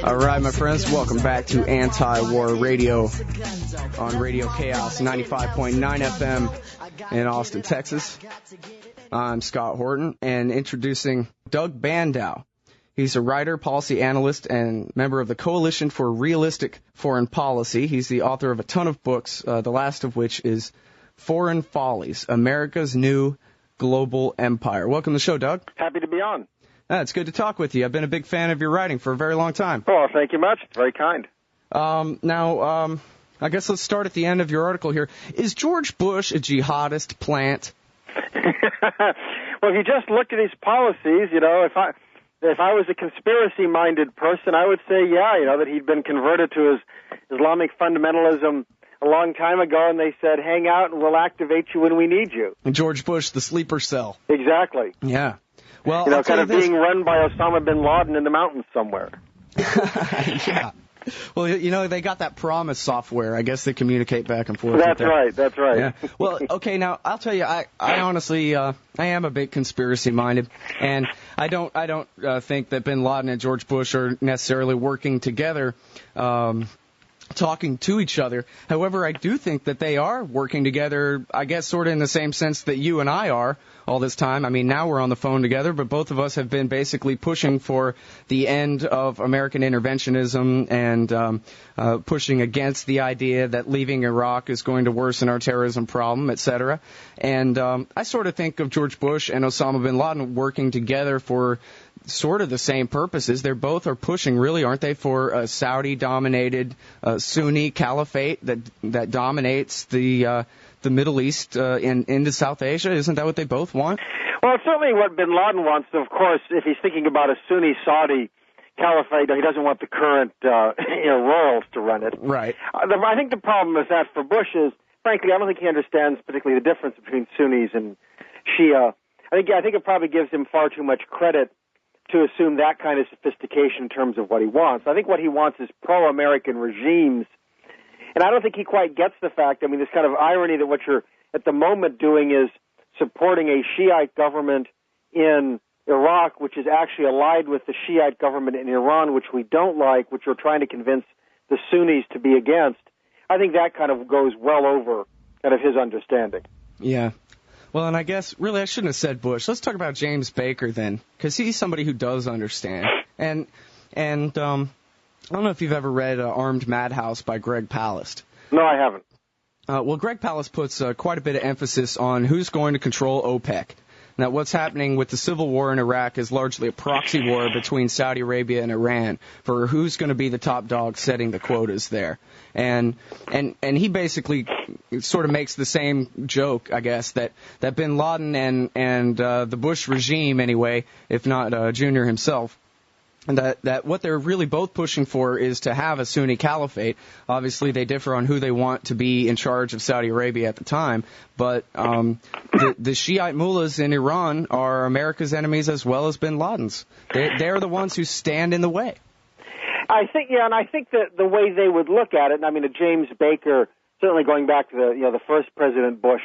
All right, my friends, welcome back to Anti-War Radio on Radio Chaos 95.9 FM in Austin, Texas. I'm Scott Horton, and introducing Doug Bandow. He's a writer, policy analyst, and member of the Coalition for Realistic Foreign Policy. He's the author of a ton of books, the last of which is Foreign Follies, America's New Global Empire. Welcome to the show, Doug. Happy to be on. It's good to talk with you. I've been a big fan of your writing for a very long time. Oh, thank you much. It's very kind. Now, I guess let's start at the end of your article here. Is George Bush a jihadist plant? Well, if you just look at his policies, you know, if I was a conspiracy-minded person, I would say, yeah, you know, that he'd been converted to his Islamic fundamentalism a long time ago, and they said, hang out and we'll activate you when we need you. George Bush, the sleeper cell. Exactly. Yeah. Well, you know, kind of being run by Osama bin Laden in the mountains somewhere. Yeah. Well, you know, they got that promise software. I guess they communicate back and forth. That's right. That's right. Yeah. Well, okay. Now, I'll tell you, I honestly, I am a bit conspiracy-minded, and I don't think that bin Laden and George Bush are necessarily working together, talking to each other. However, I do think that they are working together, I guess, sort of in the same sense that you and I are all this time. I mean, now we're on the phone together, but both of us have been basically pushing for the end of American interventionism and pushing against the idea that leaving Iraq is going to worsen our terrorism problem, etc. And I sort of think of George Bush and Osama bin Laden working together for sort of the same purposes. They both are pushing, really, aren't they, for a Saudi-dominated Sunni caliphate that dominates the Middle East into South Asia? Isn't that what they both want? Well, it's certainly what bin Laden wants. Of course, if he's thinking about a Sunni Saudi caliphate, he doesn't want the current royals to run it. Right. I think the problem with that for Bush is, frankly, I don't think he understands particularly the difference between Sunnis and Shia. I think it probably gives him far too much credit to assume that kind of sophistication in terms of what he wants. I think what he wants is pro-American regimes. And I don't think he quite gets the fact, I mean, this kind of irony that what you're at the moment doing is supporting a Shiite government in Iraq, which is actually allied with the Shiite government in Iran, which we don't like, which we're trying to convince the Sunnis to be against. I think that kind of goes well over kind of his understanding. Yeah. Well, and I guess, really, I shouldn't have said Bush. Let's talk about James Baker then, because he's somebody who does understand. And I don't know if you've ever read Armed Madhouse by Greg Palast. No, I haven't. Well, Greg Palast puts quite a bit of emphasis on who's going to control OPEC. Now, what's happening with the civil war in Iraq is largely a proxy war between Saudi Arabia and Iran for who's going to be the top dog setting the quotas there. And he basically sort of makes the same joke, I guess, that bin Laden and the Bush regime, anyway, if not Junior himself, that what they're really both pushing for is to have a Sunni caliphate. Obviously, they differ on who they want to be in charge of Saudi Arabia at the time, but the Shiite mullahs in Iran are America's enemies as well as bin Laden's. They're the ones who stand in the way. I think, yeah, and I think that the way they would look at it, I mean, James Baker, certainly going back to the first President Bush,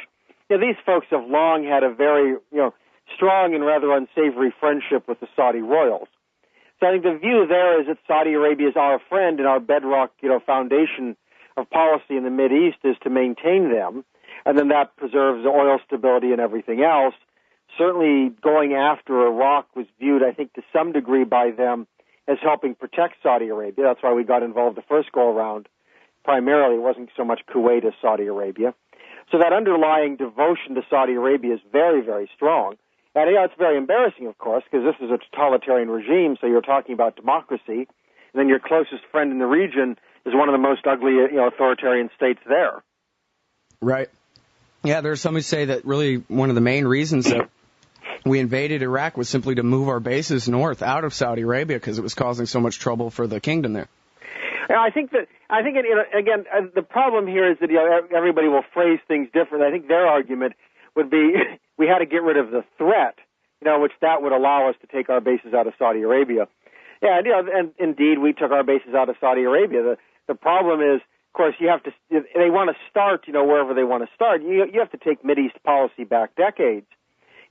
these folks have long had a very strong and rather unsavory friendship with the Saudi royals. So I think the view there is that Saudi Arabia is our friend and our bedrock, foundation of policy in the Mideast is to maintain them, and then that preserves oil stability and everything else. Certainly going after Iraq was viewed, I think, to some degree by them as helping protect Saudi Arabia. That's why we got involved the first go-around. Primarily, it wasn't so much Kuwait as Saudi Arabia. So that underlying devotion to Saudi Arabia is very, very strong. And it's very embarrassing, of course, because this is a totalitarian regime, so you're talking about democracy, and then your closest friend in the region is one of the most ugly, authoritarian states there. Right. Yeah, there's some who say that really one of the main reasons that we invaded Iraq was simply to move our bases north out of Saudi Arabia because it was causing so much trouble for the kingdom there. I think again, the problem here is that everybody will phrase things differently. I think their argument would be we had to get rid of the threat, which that would allow us to take our bases out of Saudi Arabia. Yeah, and indeed we took our bases out of Saudi Arabia. The problem is, of course, they want to start, wherever they want to start. You have to take Mideast policy back decades.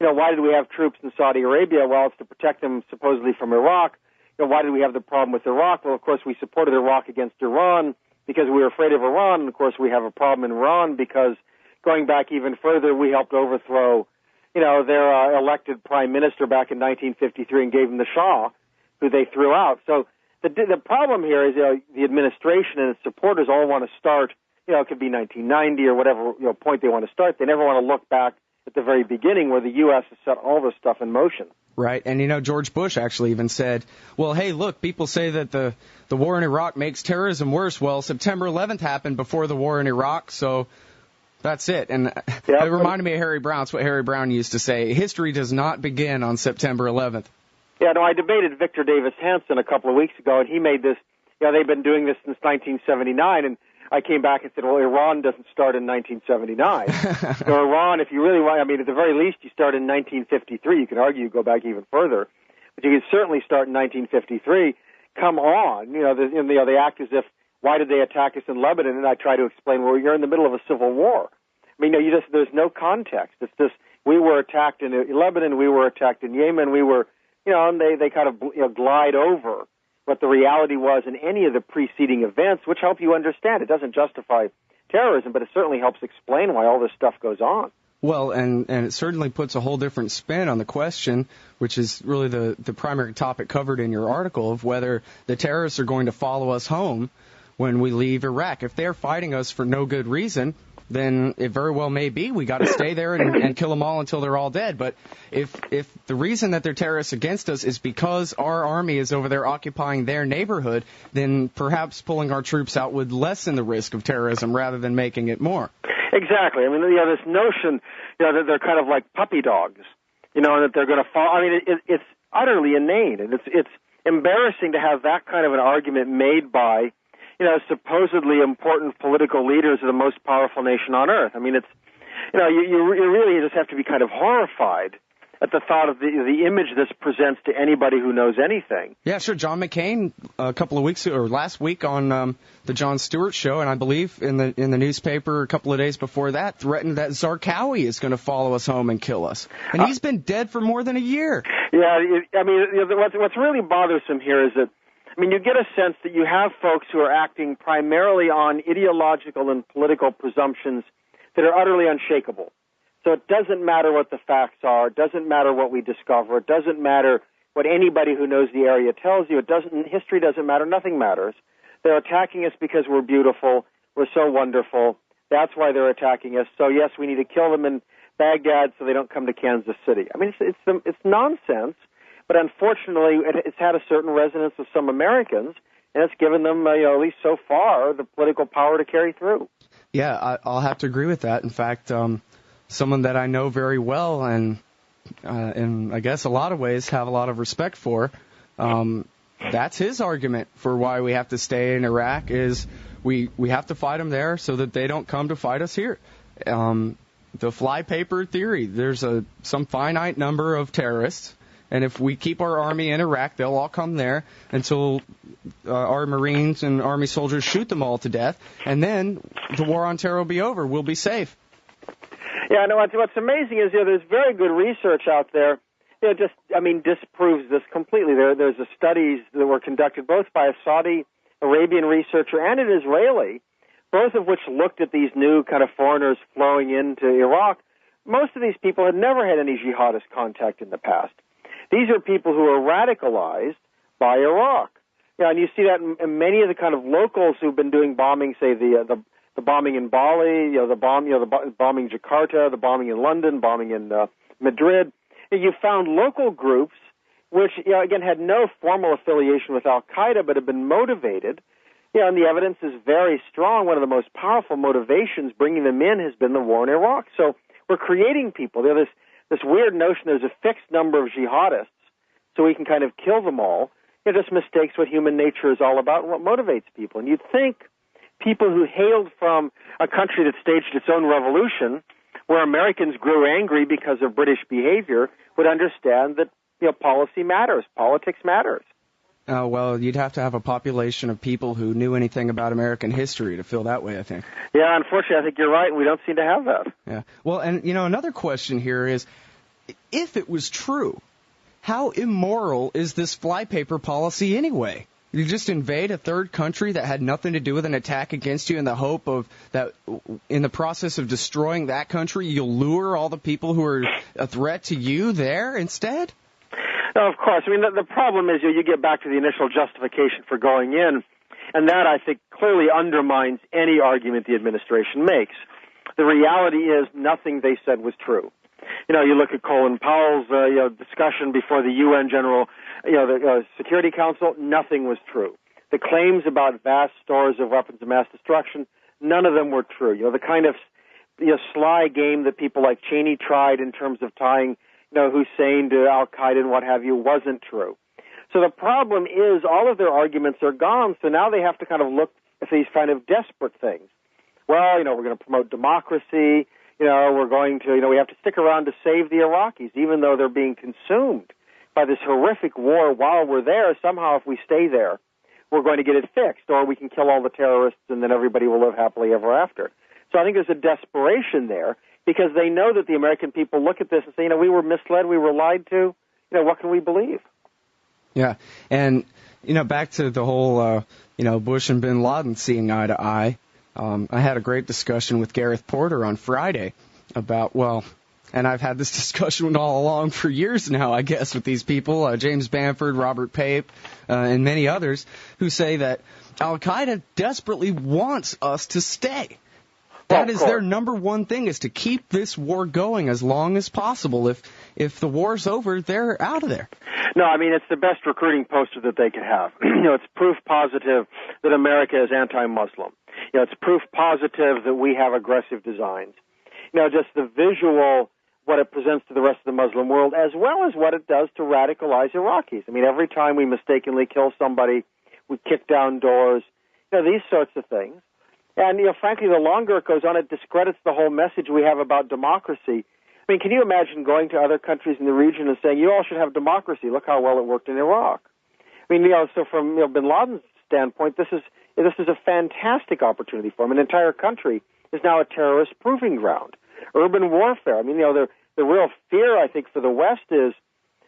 Why did we have troops in Saudi Arabia? Well, it's to protect them supposedly from Iraq. why did we have the problem with Iraq? Well, of course, we supported Iraq against Iran because we were afraid of Iran. And, of course, we have a problem in Iran because going back even further, we helped overthrow, their elected prime minister back in 1953 and gave him the Shah, who they threw out. So the problem here is the administration and its supporters all want to start, it could be 1990 or whatever point they want to start. They never want to look back at the very beginning where the U.S. has set all this stuff in motion. Right, and George Bush actually even said, well, hey, look, people say that the war in Iraq makes terrorism worse. Well, September 11th happened before the war in Iraq, so that's it. And it reminded me of Harry Brown. It's what Harry Brown used to say. History does not begin on September 11th. Yeah, no, I debated Victor Davis Hanson a couple of weeks ago, and he made this, they've been doing this since 1979, and I came back and said, well, Iran doesn't start in 1979. Iran, if you really want, at the very least, you start in 1953. You could argue you go back even further. But you can certainly start in 1953. Come on. They act as if, why did they attack us in Lebanon? And I try to explain, well, you're in the middle of a civil war. There's no context. It's just, we were attacked in Lebanon, we were attacked in Yemen, we were, and they kind of glide over what the reality was in any of the preceding events, which help you understand. It doesn't justify terrorism, but it certainly helps explain why all this stuff goes on. Well, and it certainly puts a whole different spin on the question, which is really the primary topic covered in your article, of whether the terrorists are going to follow us home when we leave Iraq. If they're fighting us for no good reason, then it very well may be we got to stay there and kill them all until they're all dead. But if the reason that they're terrorists against us is because our army is over there occupying their neighborhood, then perhaps pulling our troops out would lessen the risk of terrorism rather than making it more. Exactly. This notion, that they're kind of like puppy dogs, and that they're going to fall. It's utterly inane, and it's embarrassing to have that kind of an argument made by supposedly important political leaders of the most powerful nation on earth. It's, you really just have to be kind of horrified at the thought of the image this presents to anybody who knows anything. Yeah, sure. John McCain a couple of weeks or last week on the Jon Stewart show, and I believe in the newspaper a couple of days before that, threatened that Zarqawi is going to follow us home and kill us, and he's been dead for more than a year. Yeah, what's really bothersome here is that you get a sense that you have folks who are acting primarily on ideological and political presumptions that are utterly unshakable. So it doesn't matter what the facts are. It doesn't matter what we discover. It doesn't matter what anybody who knows the area tells you. History doesn't matter. Nothing matters. They're attacking us because we're beautiful. We're so wonderful. That's why they're attacking us. So, yes, we need to kill them in Baghdad so they don't come to Kansas City. It's nonsense. But unfortunately, it's had a certain resonance with some Americans, and it's given them, at least so far, the political power to carry through. Yeah, I'll have to agree with that. In fact, someone that I know very well and in, I guess, a lot of ways have a lot of respect for, that's his argument for why we have to stay in Iraq is we have to fight them there so that they don't come to fight us here. The Flypaper Theory, there's some finite number of terrorists, and if we keep our army in Iraq, they'll all come there until our Marines and Army soldiers shoot them all to death, and then the war on terror will be over. We'll be safe. Yeah, no. What's amazing is there's very good research out there. Disproves this completely. There's studies that were conducted both by a Saudi Arabian researcher and an Israeli, both of which looked at these new kind of foreigners flowing into Iraq. Most of these people had never had any jihadist contact in the past. These are people who are radicalized by Iraq. And you see that in many of the kind of locals who've been doing bombing, say the bombing in Bali, the bombing in Jakarta, the bombing in London, bombing in Madrid. You found local groups which, again, had no formal affiliation with Al-Qaeda, but have been motivated. And the evidence is very strong. One of the most powerful motivations bringing them in has been the war in Iraq. So we're creating people. There's this weird notion there's a fixed number of jihadists, so we can kind of kill them all. It just mistakes what human nature is all about and what motivates people. And you'd think people who hailed from a country that staged its own revolution, where Americans grew angry because of British behavior, would understand that policy matters, politics matters. Well, you'd have to have a population of people who knew anything about American history to feel that way, I think. Yeah, unfortunately, I think you're right, and we don't seem to have that. Yeah. Well, and, another question here is, if it was true, how immoral is this flypaper policy anyway? You just invade a third country that had nothing to do with an attack against you in the hope of that in the process of destroying that country, you'll lure all the people who are a threat to you there instead? No, of course. I mean, the problem is you get back to the initial justification for going in, and that, I think, clearly undermines any argument the administration makes. The reality is nothing they said was true. You look at Colin Powell's discussion before the UN General the Security Council, nothing was true. The claims about vast stores of weapons of mass destruction, none of them were true. The kind of sly game that people like Cheney tried in terms of tying Hussein to Al-Qaeda and what have you wasn't true. So the problem is all of their arguments are gone, so now they have to kind of look at these kind of desperate things. Well, we're going to promote democracy, we're going to, we have to stick around to save the Iraqis, even though they're being consumed by this horrific war while we're there. Somehow, if we stay there, we're going to get it fixed, or we can kill all the terrorists and then everybody will live happily ever after. So I think there's a desperation there because they know that the American people look at this and say, we were misled, we were lied to. What can we believe? Yeah, and, back to the whole, Bush and bin Laden seeing eye to eye. I had a great discussion with Gareth Porter on Friday about, and I've had this discussion all along for years now, I guess, with these people, James Bamford, Robert Pape, and many others, who say that Al-Qaeda desperately wants us to stay. That is their number one thing, is to keep this war going as long as possible. If the war's over, they're out of there. No, I mean, it's the best recruiting poster that they could have. It's proof positive that America is anti-Muslim. It's proof positive that we have aggressive designs. Just the visual, what it presents to the rest of the Muslim world, as well as what it does to radicalize Iraqis. I mean, every time we mistakenly kill somebody, we kick down doors, these sorts of things. And, frankly, the longer it goes on, it discredits the whole message we have about democracy. I mean, can you imagine going to other countries in the region and saying, you all should have democracy? Look how well it worked in Iraq. I mean, so from bin Laden's standpoint, this is a fantastic opportunity for him. An entire country is now a terrorist proving ground. Urban warfare. I mean, the real fear, I think, for the West is,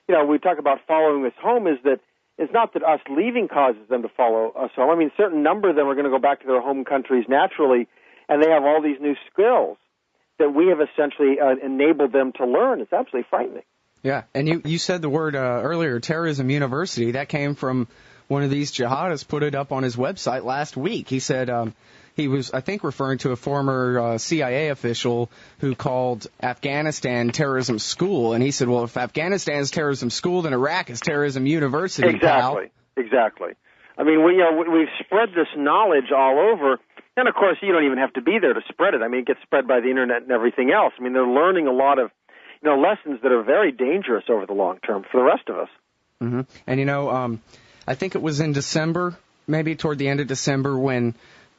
we talk about following us home, is that it's not that us leaving causes them to follow us home. I mean, a certain number of them are going to go back to their home countries naturally, and they have all these new skills that we have essentially enabled them to learn. It's absolutely frightening. Yeah, and you said the word earlier, terrorism university. That came from one of these jihadists, put it up on his website last week. He said he was, I think, referring to a former CIA official who called Afghanistan terrorism school. And he said, well, if Afghanistan is terrorism school, then Iraq is terrorism university. Exactly. I mean, we've spread this knowledge all over. And, of course, you don't even have to be there to spread it. I mean, it gets spread by the Internet and everything else. I mean, they're learning a lot of, lessons that are very dangerous over the long term for the rest of us. Mm-hmm. And, I think it was in December, maybe toward the end of December, when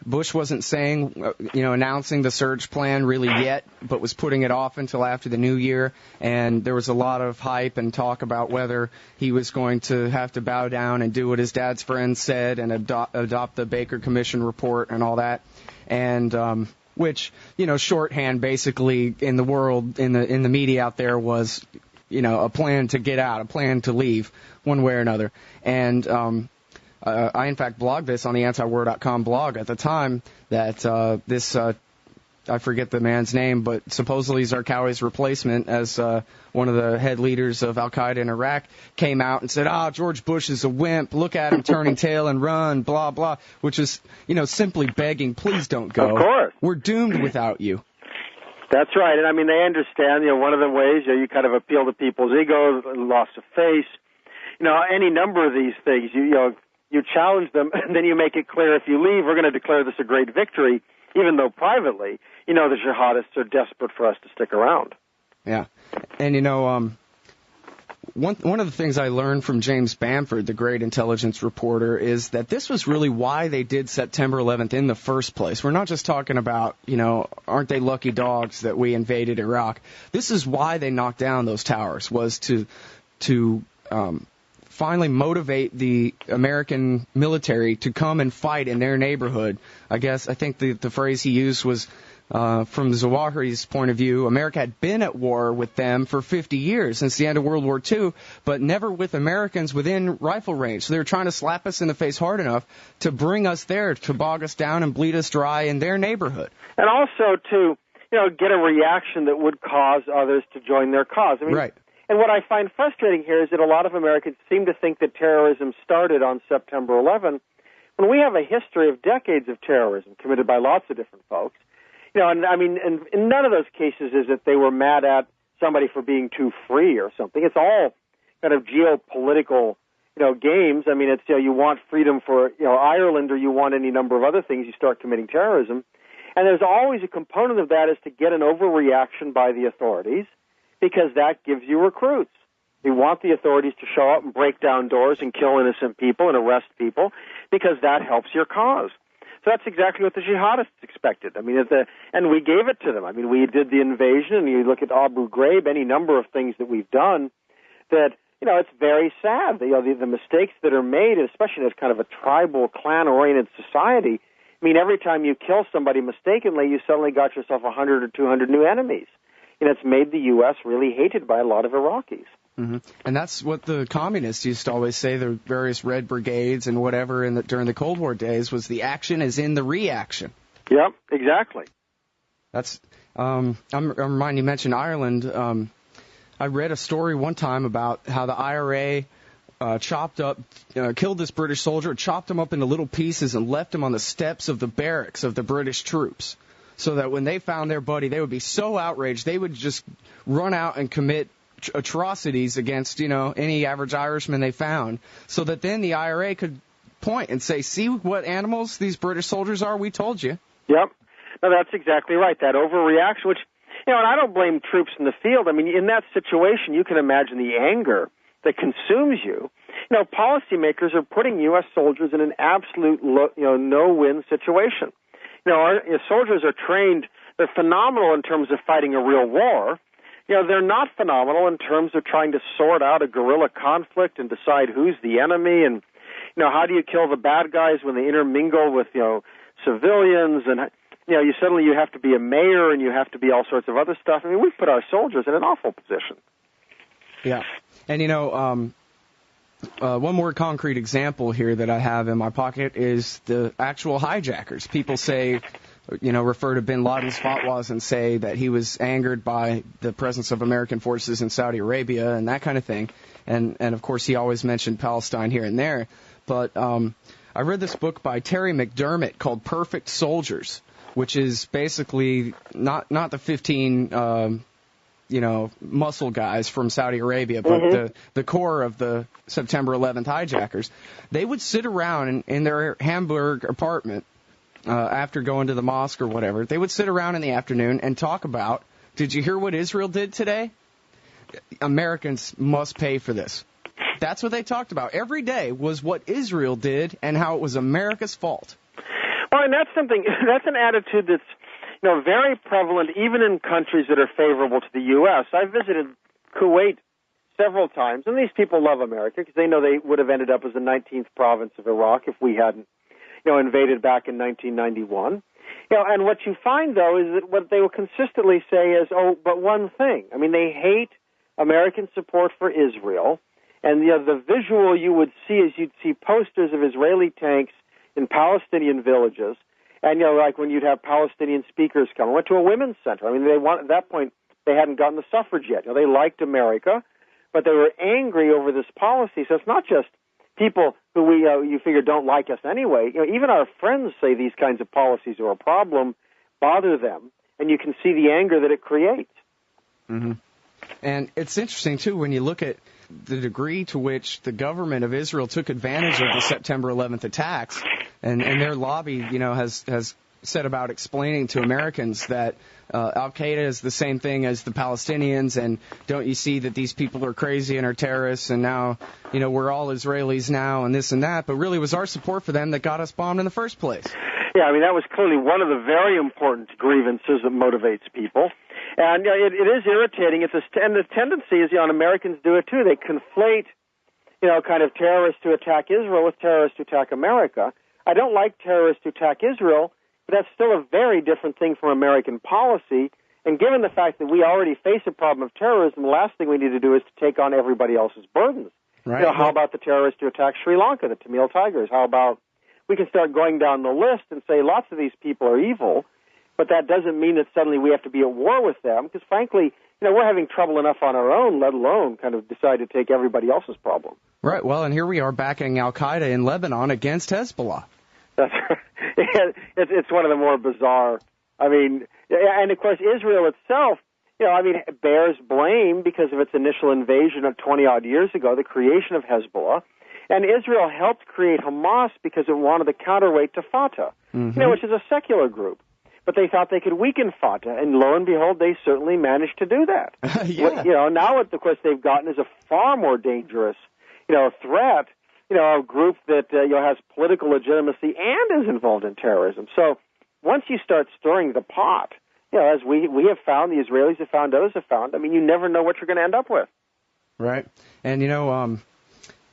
Bush wasn't saying, announcing the surge plan really yet, but was putting it off until after the new year. And there was a lot of hype and talk about whether he was going to have to bow down and do what his dad's friends said and adopt the Baker Commission report and all that. And which, shorthand basically in the world, in the media out there was, a plan to get out, a plan to leave one way or another. And I, in fact, blogged this on the antiwar.com blog at the time that I forget the man's name, but supposedly Zarqawi's replacement as one of the head leaders of al-Qaeda in Iraq came out and said, George Bush is a wimp, look at him turning tail and run, blah, blah, which is, simply begging, please don't go. Of course. We're doomed without you. That's right. And, I mean, they understand, one of the ways you kind of appeal to people's egos, loss of face, any number of these things, you challenge them, and then you make it clear if you leave, we're going to declare this a great victory, even though privately, the jihadists are desperate for us to stick around. Yeah. And, one of the things I learned from James Bamford, the great intelligence reporter, is that this was really why they did September 11th in the first place. We're not just talking about, aren't they lucky dogs that we invaded Iraq. This is why they knocked down those towers, was to finally motivate the American military to come and fight in their neighborhood. I think the phrase he used was from Zawahiri's point of view, America had been at war with them for 50 years since the end of World War II, but never with Americans within rifle range. So they were trying to slap us in the face hard enough to bring us there, to bog us down and bleed us dry in their neighborhood. And also to, get a reaction that would cause others to join their cause. I mean, right. And what I find frustrating here is that a lot of Americans seem to think that terrorism started on September 11, when we have a history of decades of terrorism committed by lots of different folks. And I mean, and in none of those cases is that they were mad at somebody for being too free or something. It's all kind of geopolitical, games. I mean, it's, you want freedom for, Ireland, or you want any number of other things, you start committing terrorism. And there's always a component of that is to get an overreaction by the authorities, because that gives you recruits. You want the authorities to show up and break down doors and kill innocent people and arrest people, because that helps your cause. So that's exactly what the jihadists expected. I mean, and we gave it to them. I mean, we did the invasion, and you look at Abu Ghraib, any number of things that we've done that, it's very sad. The mistakes that are made, especially as kind of a tribal, clan-oriented society. I mean, every time you kill somebody mistakenly, you suddenly got yourself 100 or 200 new enemies. And it's made the U.S. really hated by a lot of Iraqis. Mm-hmm. And that's what the communists used to always say, the various red brigades and whatever during the Cold War days, was the action is in the reaction. Yep, exactly. That's I'm reminded you mentioned Ireland. I read a story one time about how the IRA killed this British soldier, chopped him up into little pieces, and left him on the steps of the barracks of the British troops, so that when they found their buddy, they would be so outraged they would just run out and commit atrocities against, any average Irishman they found, so that then the IRA could point and say, see what animals these British soldiers are? We told you. Yep. No, that's exactly right. That overreaction, which, and I don't blame troops in the field. I mean, in that situation, you can imagine the anger that consumes you. Policymakers are putting U.S. soldiers in an absolute, no-win situation. Our soldiers are trained. They're phenomenal in terms of fighting a real war. They're not phenomenal in terms of trying to sort out a guerrilla conflict and decide who's the enemy, and how do you kill the bad guys when they intermingle with civilians, and you have to be a mayor and you have to be all sorts of other stuff. I mean, we've put our soldiers in an awful position. Yeah, and one more concrete example here that I have in my pocket is the actual hijackers. People say, refer to bin Laden's fatwas and say that he was angered by the presence of American forces in Saudi Arabia and that kind of thing. And of course, he always mentioned Palestine here and there. But I read this book by Terry McDermott called Perfect Soldiers, which is basically not the 15 muscle guys from Saudi Arabia, but the core of the September 11th hijackers. They would sit around in their Hamburg apartment after going to the mosque or whatever. They would sit around in the afternoon and talk about, did you hear what Israel did today? Americans must pay for this. That's what they talked about. Every day was what Israel did and how it was America's fault. Well, and that's an attitude that's very prevalent even in countries that are favorable to the U.S. I visited Kuwait several times, and these people love America because they know they would have ended up as the 19th province of Iraq if we hadn't, invaded back in 1991. And what you find, though, is that what they will consistently say is, but one thing. I mean, they hate American support for Israel, and the visual you would see is you'd see posters of Israeli tanks in Palestinian villages. And, like when you'd have Palestinian speakers come. I went to a women's center. I mean, at that point, they hadn't gotten the suffrage yet. They liked America, but they were angry over this policy. So it's not just people who you figure don't like us anyway. Even our friends say these kinds of policies are a problem, bother them, and you can see the anger that it creates. Mm-hmm. And it's interesting, too, when you look at the degree to which the government of Israel took advantage of the September 11th attacks, and their lobby, has set about explaining to Americans that Al-Qaeda is the same thing as the Palestinians, and don't you see that these people are crazy and are terrorists, and now, we're all Israelis now, and this and that, but really it was our support for them that got us bombed in the first place. Yeah, I mean, that was clearly one of the very important grievances that motivates people. And it is irritating. And the tendency is, and Americans do it too, they conflate, kind of terrorists who attack Israel with terrorists who attack America. I don't like terrorists who attack Israel but that's still a very different thing from American policy. And given the fact that we already face a problem of terrorism, the last thing we need to do is to take on everybody else's burdens. Right. You know, how about the terrorists who attacked Sri Lanka, the Tamil Tigers? How about we can start going down the list and say lots of these people are evil, but that doesn't mean that suddenly we have to be at war with them, because frankly, you know, we're having trouble enough on our own, let alone kind of decide to take everybody else's problem. Right. Well, and here we are backing al-Qaeda in Lebanon against Hezbollah. That's it's one of the more bizarre. I mean, and of course, Israel itself, you know, I mean, bears blame because of its initial invasion of 20-odd years ago, the creation of Hezbollah. And Israel helped create Hamas because it wanted the counterweight to Fatah, you know, which is a secular group. But they thought they could weaken Fatah, and lo and behold, they certainly managed to do that. Yeah. You know, now what, of course, they've gotten is a far more dangerous, you know, threat, you know, a group that, you know, has political legitimacy and is involved in terrorism. So once you start stirring the pot, you know, as we have found, the Israelis have found, others have found, I mean, you never know what you're going to end up with. Right. And, you know,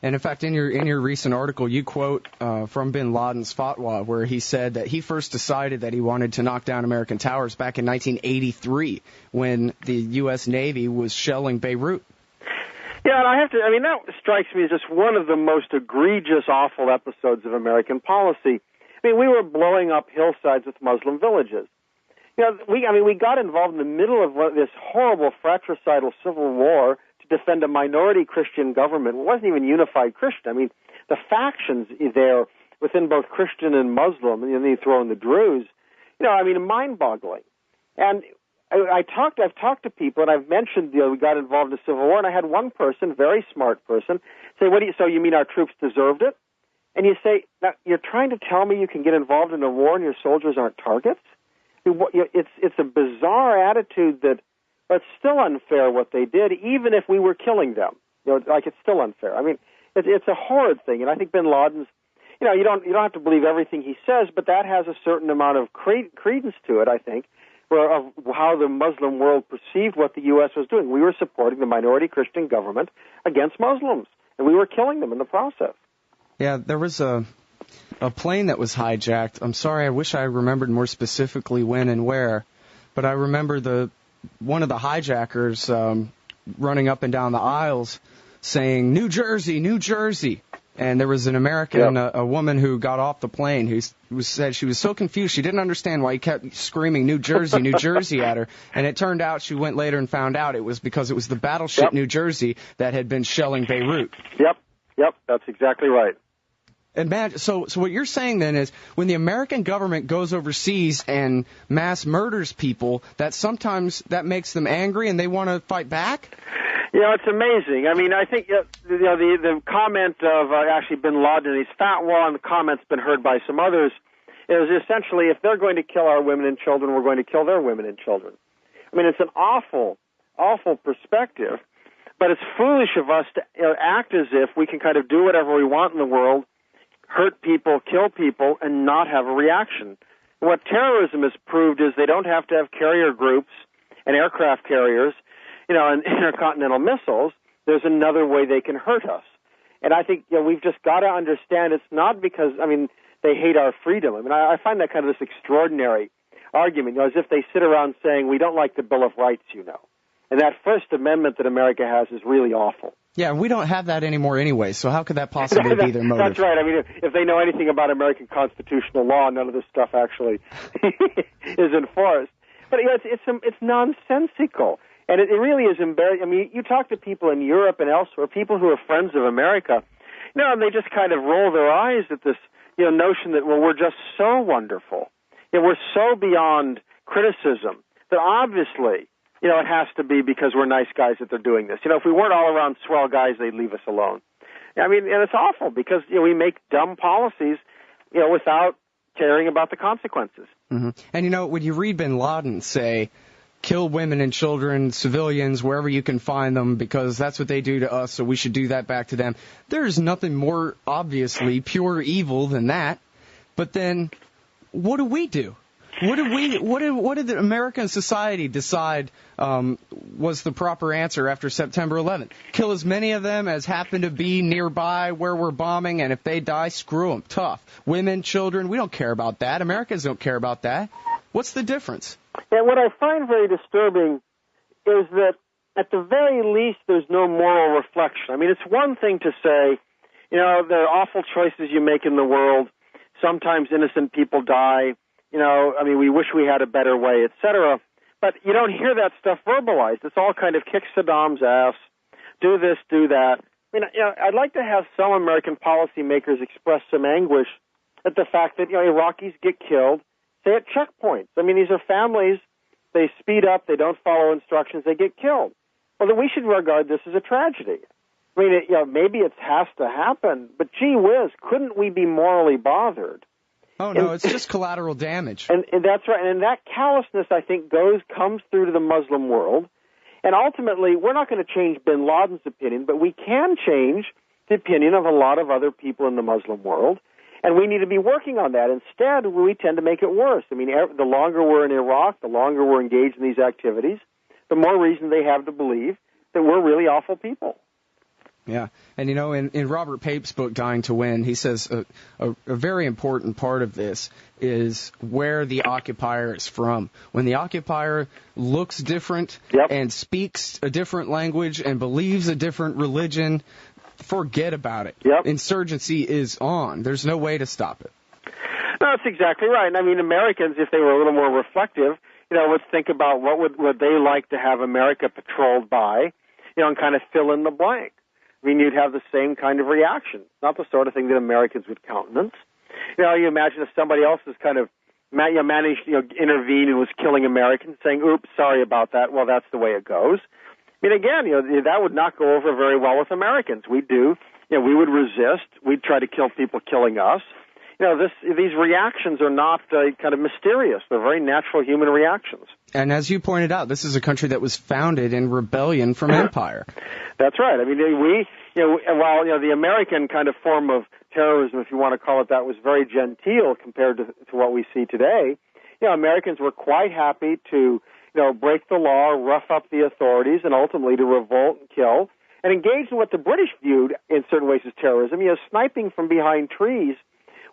and in fact, in your recent article, you quote from bin Laden's fatwa, where he said that he first decided that he wanted to knock down American towers back in 1983 when the U.S. Navy was shelling Beirut. Yeah, and I mean, that strikes me as just one of the most egregious, awful episodes of American policy. I mean, we were blowing up hillsides with Muslim villages. You know, we got involved in the middle of this horrible fratricidal civil war to defend a minority Christian government. It wasn't even unified Christian. I mean, the factions there within both Christian and Muslim, and then you throw in the Druze, you know, I mean, mind-boggling. And I've talked to people, and I've mentioned, you know, we got involved in the Civil War, and I had one person, very smart person, say, so you mean our troops deserved it? And you say, now, you're trying to tell me you can get involved in a war and your soldiers aren't targets? It's a bizarre attitude that, but it's still unfair what they did, even if we were killing them. You know, like, it's still unfair. I mean, it's a horrid thing, and I think bin Laden's, you know, you don't have to believe everything he says, but that has a certain amount of credence to it, I think, of how the Muslim world perceived what the U.S. was doing. We were supporting the minority Christian government against Muslims, and we were killing them in the process. Yeah, there was a plane that was hijacked. I'm sorry, I wish I remembered more specifically when and where, but I remember one of the hijackers running up and down the aisles saying, "New Jersey, New Jersey." And there was an American, a woman who got off the plane who said she was so confused she didn't understand why he kept screaming "New Jersey, New Jersey" at her. And it turned out she went later and found out it was because it was the battleship New Jersey that had been shelling Beirut. Yep, that's exactly right. And man, so what you're saying then is when the American government goes overseas and mass murders people, that sometimes that makes them angry and they want to fight back? You know, it's amazing. I mean, I think, you know, the comment of actually bin Laden and his fatwa, and the comment's been heard by some others, is essentially if they're going to kill our women and children, we're going to kill their women and children. I mean, it's an awful, awful perspective, but it's foolish of us to act as if we can kind of do whatever we want in the world, hurt people, kill people, and not have a reaction. What terrorism has proved is they don't have to have carrier groups and aircraft carriers, you know, and intercontinental missiles. There's another way they can hurt us. And I think, you know, we've just got to understand it's not because, I mean, they hate our freedom. I mean, I find that kind of this extraordinary argument, you know, as if they sit around saying, we don't like the Bill of Rights, you know. And that First Amendment that America has is really awful. Yeah, we don't have that anymore anyway, so how could that possibly be their motive? That's right. I mean, if they know anything about American constitutional law, none of this stuff actually is enforced. But you know, it's nonsensical. And it really is embarrassing. I mean, you talk to people in Europe and elsewhere, people who are friends of America, you know, and they just kind of roll their eyes at this, you know, notion that, well, we're just so wonderful. You know, we're so beyond criticism that obviously, you know, it has to be because we're nice guys that they're doing this. You know, if we weren't all around swell guys, they'd leave us alone. I mean, and it's awful because, you know, we make dumb policies, you know, without caring about the consequences. Mm-hmm. And, you know, when you read bin Laden say, kill women and children, civilians, wherever you can find them, because that's what they do to us, so we should do that back to them. There's nothing more obviously pure evil than that. But then, what do we do? What did the American society decide was the proper answer after September 11th? Kill as many of them as happen to be nearby where we're bombing, and if they die, screw them. Tough. Women, children, we don't care about that. Americans don't care about that. What's the difference? And what I find very disturbing is that at the very least there's no moral reflection. I mean, it's one thing to say, there are awful choices you make in the world. Sometimes innocent people die. We wish we had a better way, etc. But you don't hear that stuff verbalized. It's all kind of kick Saddam's ass, do this, do that. I'd like to have some American policymakers express some anguish at the fact that, Iraqis get killed, say at checkpoints. These are families. They speed up. They don't follow instructions. They get killed. Well, then we should regard this as a tragedy. Maybe it has to happen, but gee whiz, couldn't we be morally bothered? Oh, no, it's just collateral damage. And that's right. And that callousness, I think, comes through to the Muslim world. And ultimately, we're not going to change bin Laden's opinion, but we can change the opinion of a lot of other people in the Muslim world. And we need to be working on that. Instead, we tend to make it worse. The longer we're in Iraq, the longer we're engaged in these activities, the more reason they have to believe that we're really awful people. Yeah, and in Robert Pape's book, Dying to Win, he says a very important part of this is where the occupier is from. When the occupier looks different and speaks a different language and believes a different religion, forget about it. Insurgency is on. There's no way to stop it. No, that's exactly right. And Americans, if they were a little more reflective, would think about what would they like to have America patrolled by, and kind of fill in the blank. You'd have the same kind of reaction. Not the sort of thing that Americans would countenance. You imagine if somebody else has kind of managed to intervene and was killing Americans, saying, oops, sorry about that. Well, that's the way it goes. Again, that would not go over very well with Americans. We would resist. We'd try to kill people killing us. These reactions are not kind of mysterious. They're very natural human reactions. And as you pointed out, this is a country that was founded in rebellion from empire. That's right. While the American kind of form of terrorism, if you want to call it that, was very genteel compared to what we see today, Americans were quite happy to, break the law, rough up the authorities, and ultimately to revolt and kill, and engage in what the British viewed in certain ways as terrorism. Sniping from behind trees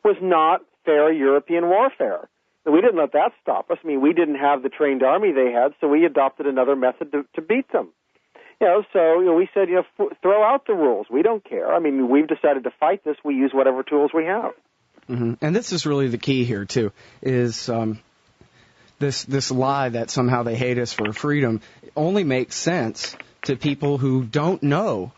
was not fair European warfare. We didn't let that stop us. We didn't have the trained army they had, so we adopted another method to beat them. We said, throw out the rules. We don't care. We've decided to fight this. We use whatever tools we have. Mm-hmm. And this is really the key here, too, is this lie that somehow they hate us for freedom only makes sense to people who don't know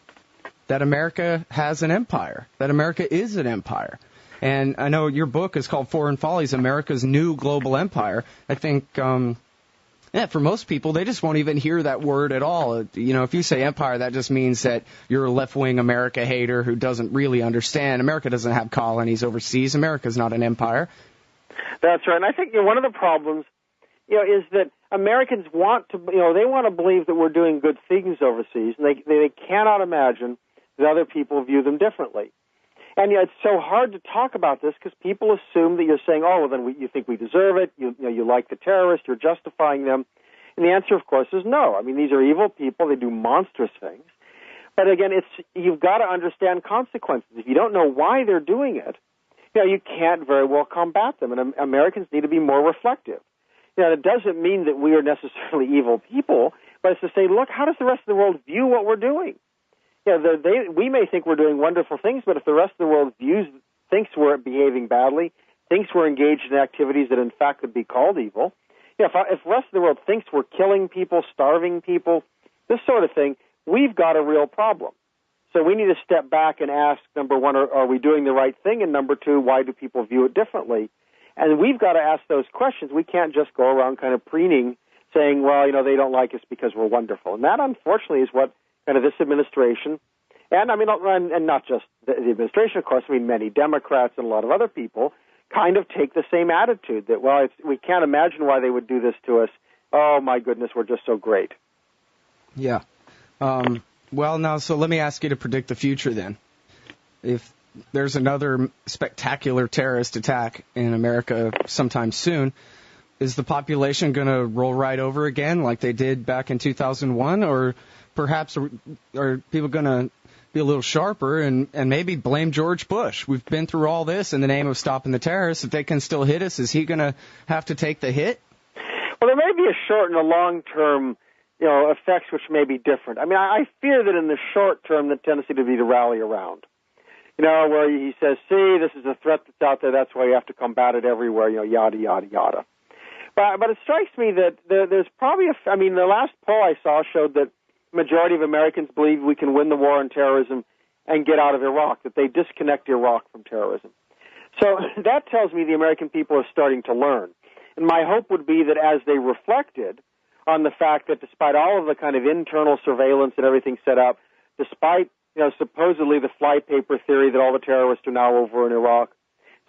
that America has an empire, that America is an empire. And I know your book is called Foreign Follies, America's New Global Empire. I think, for most people, they just won't even hear that word at all. If you say empire, that just means that you're a left-wing America hater who doesn't really understand. America doesn't have colonies overseas. America's not an empire. That's right. And I think one of the problems, is that Americans want to, they want to believe that we're doing good things overseas, and they cannot imagine that other people view them differently. And it's so hard to talk about this because people assume that you're saying, oh, well, then you think we deserve it. You like the terrorists. You're justifying them. And the answer, of course, is no. These are evil people. They do monstrous things. But again, you've got to understand consequences. If you don't know why they're doing it, you can't very well combat them. And Americans need to be more reflective. It doesn't mean that we are necessarily evil people, but it's to say, look, how does the rest of the world view what we're doing? We may think we're doing wonderful things, but if the rest of the world thinks we're behaving badly, thinks we're engaged in activities that in fact could be called evil, if the rest of the world thinks we're killing people, starving people, this sort of thing, we've got a real problem. So we need to step back and ask, number one, are we doing the right thing? And number two, why do people view it differently? And we've got to ask those questions. We can't just go around kind of preening, saying, well, they don't like us because we're wonderful. And that, unfortunately, is what kind of this administration, and and not just the administration, of course, many Democrats and a lot of other people kind of take the same attitude that, well, we can't imagine why they would do this to us. Oh, my goodness, we're just so great. Yeah. Well, now, so let me ask you to predict the future then. If there's another spectacular terrorist attack in America sometime soon, is the population going to roll right over again like they did back in 2001, or perhaps are people going to be a little sharper and maybe blame George Bush? We've been through all this in the name of stopping the terrorists. If they can still hit us, is he going to have to take the hit? Well, there may be a short and a long-term, effects which may be different. I mean, I fear that in the short term, the tendency to be to rally around. Where he says, see, this is a threat that's out there, that's why you have to combat it everywhere, yada, yada, yada. But it strikes me that there's probably the last poll I saw showed that the majority of Americans believe we can win the war on terrorism and get out of Iraq, that they disconnect Iraq from terrorism. So that tells me the American people are starting to learn. And my hope would be that as they reflected on the fact that despite all of the kind of internal surveillance and everything set up, despite supposedly the Flypaper Theory that all the terrorists are now over in Iraq,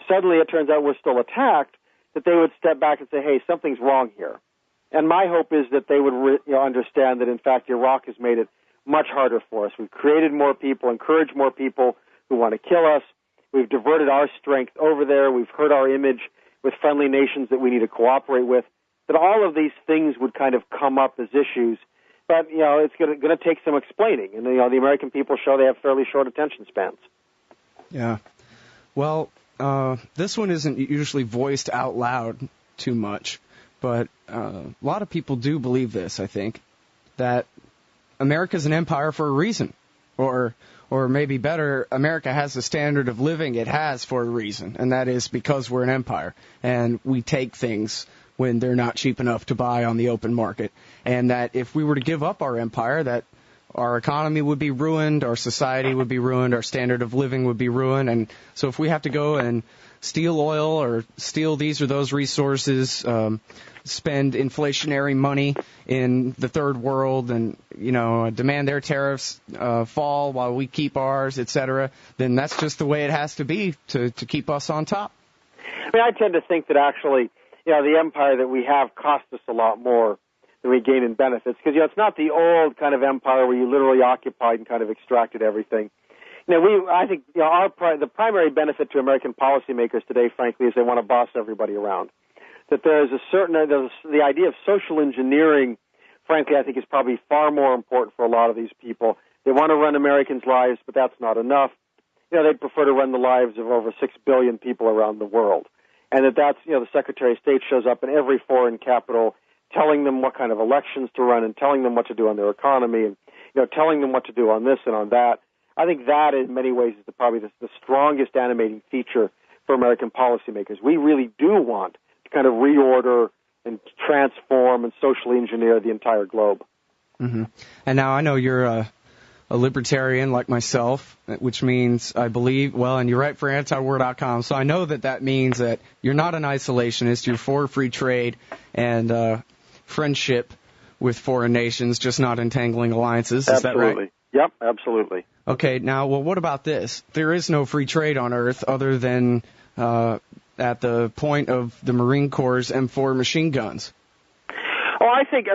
suddenly it turns out we're still attacked, that they would step back and say, hey, something's wrong here. And my hope is that they would understand that, in fact, Iraq has made it much harder for us. We've created more people, encouraged more people who want to kill us. We've diverted our strength over there. We've hurt our image with friendly nations that we need to cooperate with. That all of these things would kind of come up as issues. But, it's going to take some explaining. And, the American people show they have fairly short attention spans. Yeah. Well, this one isn't usually voiced out loud too much, but a lot of people do believe this, I think, that America's an empire for a reason. Or maybe better, America has the standard of living it has for a reason, and that is because we're an empire, and we take things when they're not cheap enough to buy on the open market, and that if we were to give up our empire, that our economy would be ruined, our society would be ruined, our standard of living would be ruined, and so if we have to go and steal oil or steal these or those resources, spend inflationary money in the third world and, demand their tariffs fall while we keep ours, etc., then that's just the way it has to be to keep us on top. I tend to think that actually, the empire that we have costs us a lot more than we gain in benefits, because, it's not the old kind of empire where you literally occupied and kind of extracted everything. I think the primary benefit to American policymakers today, frankly, is they want to boss everybody around. That there's the idea of social engineering, frankly, I think is probably far more important for a lot of these people. They want to run Americans' lives, but that's not enough. They'd prefer to run the lives of over 6 billion people around the world. And that's, the Secretary of State shows up in every foreign capital telling them what kind of elections to run and telling them what to do on their economy and, telling them what to do on this and on that. I think that, in many ways, is probably the strongest animating feature for American policymakers. We really do want to kind of reorder and transform and socially engineer the entire globe. Mm-hmm. And now I know you're a libertarian like myself, which means I believe, and you write for antiwar.com, so I know that means that you're not an isolationist, you're for free trade and friendship with foreign nations, just not entangling alliances. Is that right? Yep, absolutely. Okay, now, what about this? There is no free trade on Earth other than at the point of the Marine Corps' M4 machine guns. Oh, I think,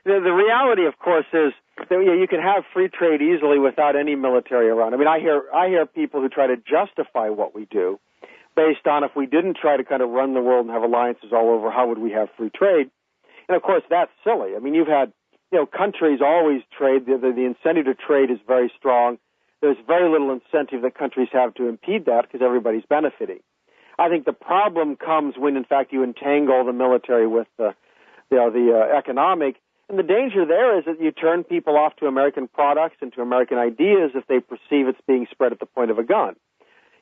the reality, of course, is that you can have free trade easily without any military around. I hear people who try to justify what we do based on if we didn't try to kind of run the world and have alliances all over, how would we have free trade? And, of course, that's silly. You've had, countries always trade. The incentive to trade is very strong. There's very little incentive that countries have to impede that because everybody's benefiting. I think the problem comes when, in fact, you entangle the military with the economic. And the danger there is that you turn people off to American products and to American ideas if they perceive it's being spread at the point of a gun.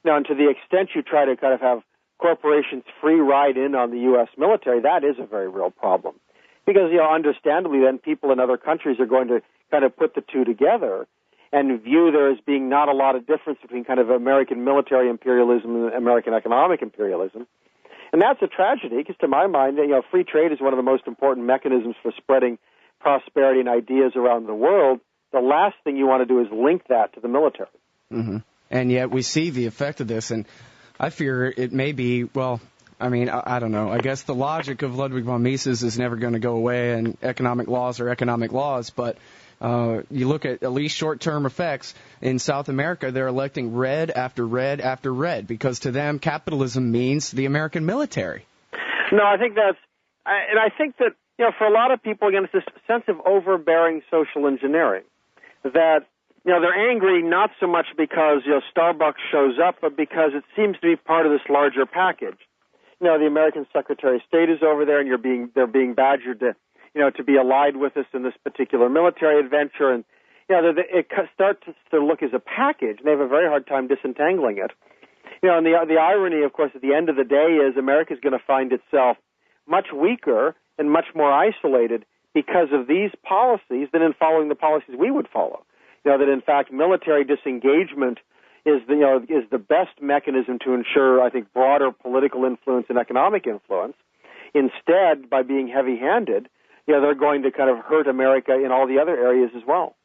And to the extent you try to kind of have corporations free ride in on the U.S. military, that is a very real problem. Because, understandably, then people in other countries are going to kind of put the two together and view there as being not a lot of difference between kind of American military imperialism and American economic imperialism. And that's a tragedy because, to my mind, free trade is one of the most important mechanisms for spreading prosperity and ideas around the world. The last thing you want to do is link that to the military. Mm-hmm. And yet we see the effect of this, and I fear it may be, I don't know. I guess the logic of Ludwig von Mises is never going to go away, and economic laws are economic laws, but you look at least short-term effects. In South America, they're electing red after red after red because to them capitalism means the American military. No, I think that's and I think that, for a lot of people, again, it's this sense of overbearing social engineering that, they're angry not so much because, Starbucks shows up, but because it seems to be part of this larger package. The American Secretary of State is over there, and they're being badgered to be allied with us in this particular military adventure, and it starts to look as a package, and they have a very hard time disentangling it. And the irony, of course, at the end of the day is America's going to find itself much weaker and much more isolated because of these policies than in following the policies we would follow. That in fact military disengagement is the best mechanism to ensure, I think, broader political influence and economic influence. Instead, by being heavy-handed, they're going to kind of hurt America in all the other areas as well.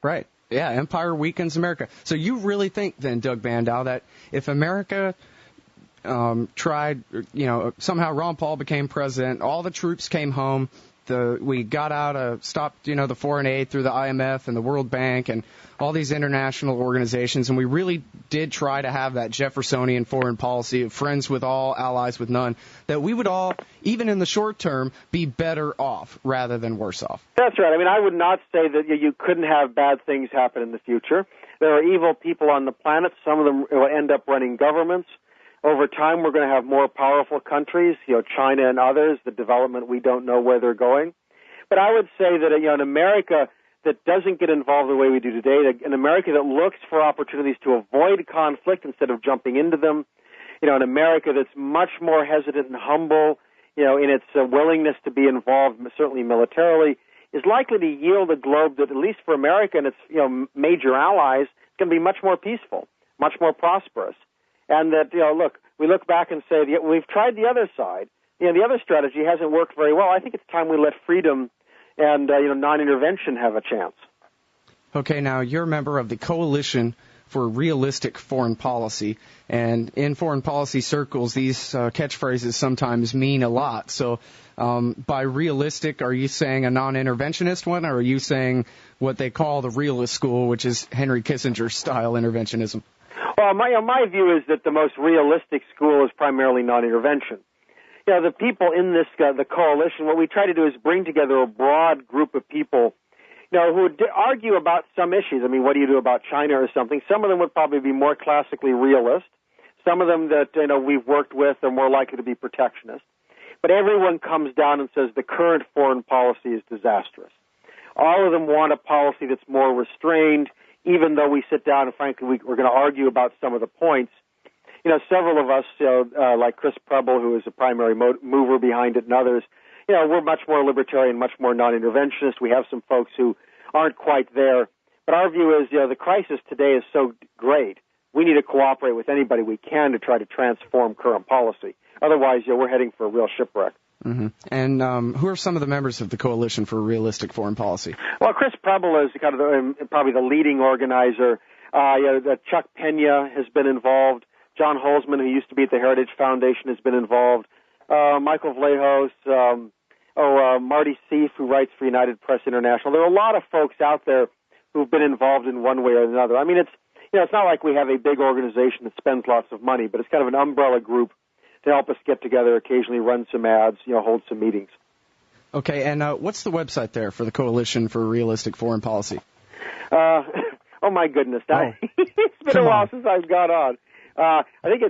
Right. Yeah, empire weakens America. So you really think then, Doug Bandow, that if America tried, somehow Ron Paul became president, all the troops came home, we got out, stopped, the foreign aid through the IMF and the World Bank and all these international organizations, and we really did try to have that Jeffersonian foreign policy of friends with all, allies with none, that we would all, even in the short term, be better off rather than worse off. That's right. I mean, I would not say that you couldn't have bad things happen in the future. There are evil people on the planet. Some of them will end up running governments. Over time, we're going to have more powerful countries, China and others, the development, we don't know where they're going. But I would say that, an America that doesn't get involved the way we do today, an America that looks for opportunities to avoid conflict instead of jumping into them, an America that's much more hesitant and humble, in its willingness to be involved, certainly militarily, is likely to yield a globe that, at least for America and its, major allies, is going to be much more peaceful, much more prosperous. And that, look, we look back and say, we've tried the other side. The other strategy hasn't worked very well. I think it's time we let freedom and, non-intervention have a chance. Okay, now you're a member of the Coalition for Realistic Foreign Policy. And in foreign policy circles, these catchphrases sometimes mean a lot. So by realistic, are you saying a non-interventionist one, or are you saying what they call the realist school, which is Henry Kissinger-style interventionism? Well, my view is that the most realistic school is primarily non-intervention. The people in this, the coalition, what we try to do is bring together a broad group of people, who would argue about some issues. I mean, what do you do about China or something? Some of them would probably be more classically realist. Some of them that, we've worked with are more likely to be protectionist. But everyone comes down and says the current foreign policy is disastrous. All of them want a policy that's more restrained, even though we sit down and, frankly, we're going to argue about some of the points. Several of us, like Chris Preble, who is a primary mover behind it, and others, we're much more libertarian, much more non-interventionist. We have some folks who aren't quite there. But our view is, the crisis today is so great, we need to cooperate with anybody we can to try to transform current policy. Otherwise, we're heading for a real shipwreck. Mm-hmm. And who are some of the members of the Coalition for Realistic Foreign Policy? Well, Chris Preble is kind of probably the leading organizer. Chuck Pena has been involved. John Holzman, who used to be at the Heritage Foundation, has been involved. Michael Vlahos, Marty Seif, who writes for United Press International. There are a lot of folks out there who've been involved in one way or another. I mean, it's not like we have a big organization that spends lots of money, but it's kind of an umbrella group to help us get together, occasionally run some ads, hold some meetings. Okay, and what's the website there for the Coalition for Realistic Foreign Policy? Oh my goodness, it's been a while since I've got on. I think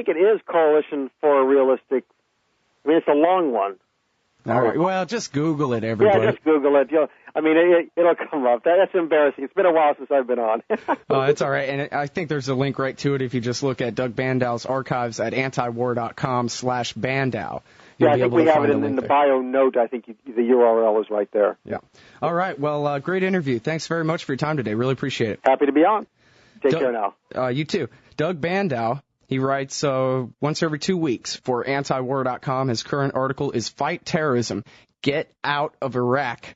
it is Coalition for Realistic. I mean, it's a long one. All right. Well, just Google it, everybody. Yeah, just Google it. It'll come up. That's embarrassing. It's been a while since I've been on. It's all right. And I think there's a link right to it if you just look at Doug Bandow's archives at antiwar.com/Bandow. Yeah, I think we have it in the bio note. I think the URL is right there. Yeah. All right. Well, great interview. Thanks very much for your time today. Really appreciate it. Happy to be on. Take care now. You too. Doug Bandow. He writes once every 2 weeks for antiwar.com. His current article is Fight Terrorism, Get Out of Iraq.